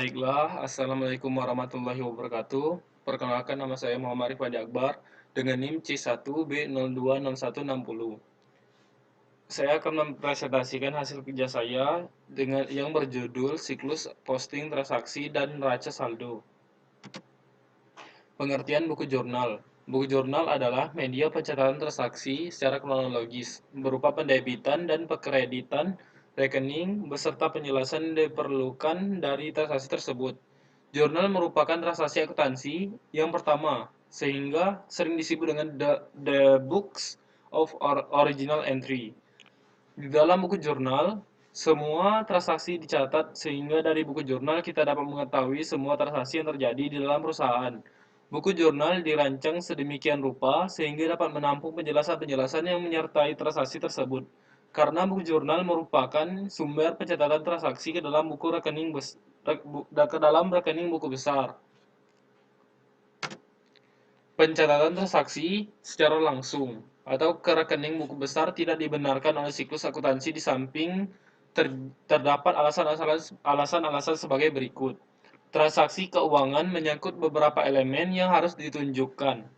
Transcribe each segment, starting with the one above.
Baiklah, Assalamualaikum warahmatullahi wabarakatuh. Perkenalkan, nama saya Muhammad Rifadi Akbar dengan NIM C1B020160. Saya akan mempresentasikan hasil kerja saya dengan yang berjudul Siklus Posting Transaksi dan Neraca Saldo. Pengertian buku jurnal. Buku jurnal adalah media pencatatan transaksi secara kronologis, berupa pendebitan dan pekreditan rekening beserta penjelasan yang diperlukan dari transaksi tersebut. Jurnal merupakan transaksi akuntansi yang pertama, sehingga sering disebut dengan the books of original entry. Di dalam buku jurnal, semua transaksi dicatat sehingga dari buku jurnal kita dapat mengetahui semua transaksi yang terjadi di dalam perusahaan. Buku jurnal dirancang sedemikian rupa sehingga dapat menampung penjelasan-penjelasan yang menyertai transaksi tersebut. Karena buku jurnal merupakan sumber pencatatan transaksi ke dalam rekening buku besar. Pencatatan transaksi secara langsung atau ke rekening buku besar tidak dibenarkan oleh siklus akuntansi di samping terdapat alasan-alasan sebagai berikut. Transaksi keuangan menyangkut beberapa elemen yang harus ditunjukkan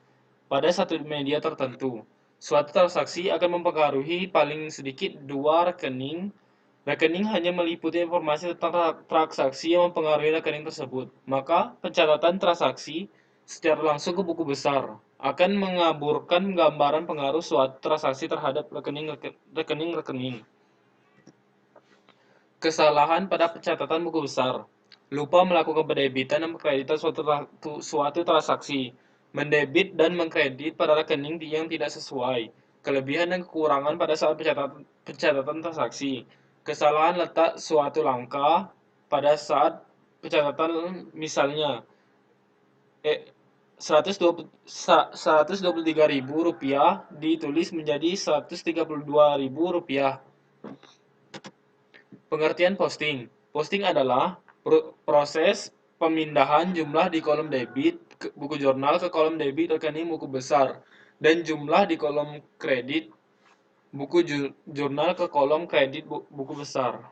pada satu media tertentu. Suatu transaksi akan mempengaruhi paling sedikit dua rekening. Rekening hanya meliputi informasi tentang transaksi yang mempengaruhi rekening tersebut. Maka, pencatatan transaksi secara langsung ke buku besar akan mengaburkan gambaran pengaruh suatu transaksi terhadap rekening-rekening. Kesalahan pada pencatatan buku besar. Lupa melakukan pendebitan dan pengkreditan suatu transaksi. Mendebit dan mengkredit pada rekening yang tidak sesuai. Kelebihan dan kekurangan pada saat pencatatan transaksi. Kesalahan letak suatu langkah pada saat pencatatan, misalnya Rp123.000 ditulis menjadi Rp132.000. Pengertian posting. Posting adalah proses pemindahan jumlah di kolom debit buku jurnal ke kolom debit rekening buku besar dan jumlah di kolom kredit buku jurnal ke kolom kredit buku besar.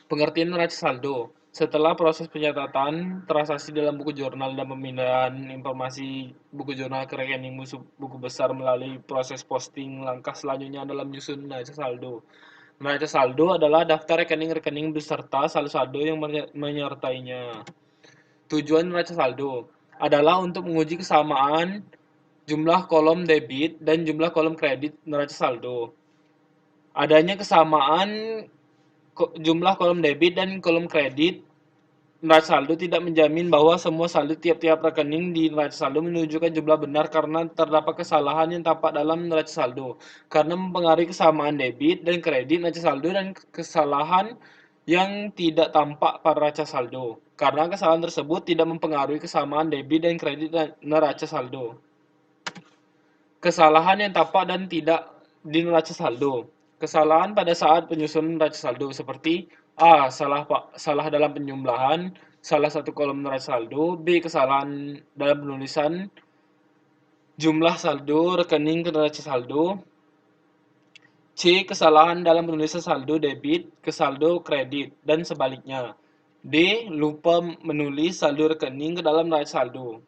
Pengertian neraca saldo. Setelah proses pencatatan transaksi dalam buku jurnal dan pemindahan informasi buku jurnal ke rekening buku besar melalui proses posting, langkah selanjutnya adalah menyusun neraca saldo. Neraca saldo adalah daftar rekening-rekening beserta saldo yang menyertainya. Tujuan neraca saldo adalah untuk menguji kesamaan jumlah kolom debit dan jumlah kolom kredit neraca saldo. Adanya kesamaan jumlah kolom debit dan kolom kredit neraca saldo tidak menjamin bahwa semua saldo tiap-tiap rekening di neraca saldo menunjukkan jumlah benar karena terdapat kesalahan yang tampak dalam neraca saldo karena mempengaruhi kesamaan debit dan kredit neraca saldo dan kesalahan yang tidak tampak pada neraca saldo karena kesalahan tersebut tidak mempengaruhi kesamaan debit dan kredit neraca saldo. Kesalahan yang tampak dan tidak di neraca saldo. Kesalahan pada saat penyusunan neraca saldo seperti A. Salah dalam penjumlahan salah satu kolom neraca saldo. B. Kesalahan dalam penulisan jumlah saldo rekening ke neraca saldo. C. Kesalahan dalam penulisan saldo debit ke saldo kredit dan sebaliknya. D. Lupa menulis saldo rekening ke dalam neraca saldo.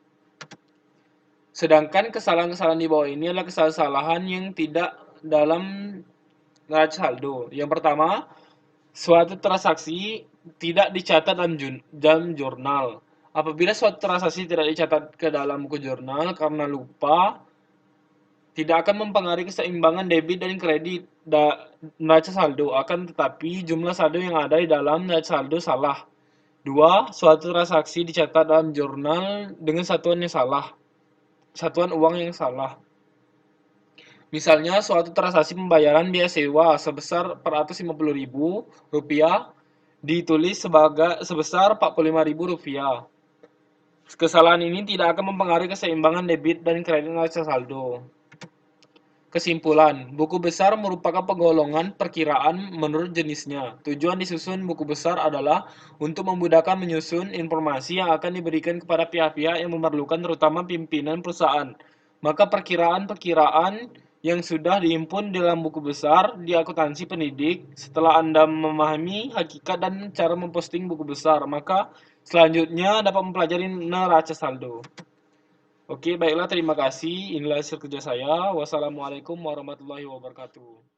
Sedangkan kesalahan-kesalahan di bawah ini adalah kesalahan yang tidak dalam neraca saldo. Yang pertama, suatu transaksi tidak dicatat dalam jurnal. Apabila suatu transaksi tidak dicatat ke dalam buku jurnal karena lupa, tidak akan mempengaruhi keseimbangan debit dan kredit neraca saldo, akan tetapi jumlah saldo yang ada di dalam neraca saldo salah. 2. Suatu transaksi dicatat dalam jurnal dengan satuan uang yang salah. Misalnya, suatu transaksi pembayaran biaya sewa sebesar Rp450.000 ditulis sebesar Rp45.000. Kesalahan ini tidak akan mempengaruhi keseimbangan debit dan kredit neraca saldo. Kesimpulan, buku besar merupakan penggolongan perkiraan menurut jenisnya. Tujuan disusun buku besar adalah untuk memudahkan menyusun informasi yang akan diberikan kepada pihak-pihak yang memerlukan, terutama pimpinan perusahaan. Maka perkiraan-perkiraan yang sudah dihimpun dalam buku besar di akuntansi pendidik. Setelah Anda memahami hakikat dan cara memposting buku besar, maka selanjutnya dapat mempelajari neraca saldo. Oke, baiklah, terima kasih. Inilah hasil kerja saya. Wassalamualaikum warahmatullahi wabarakatuh.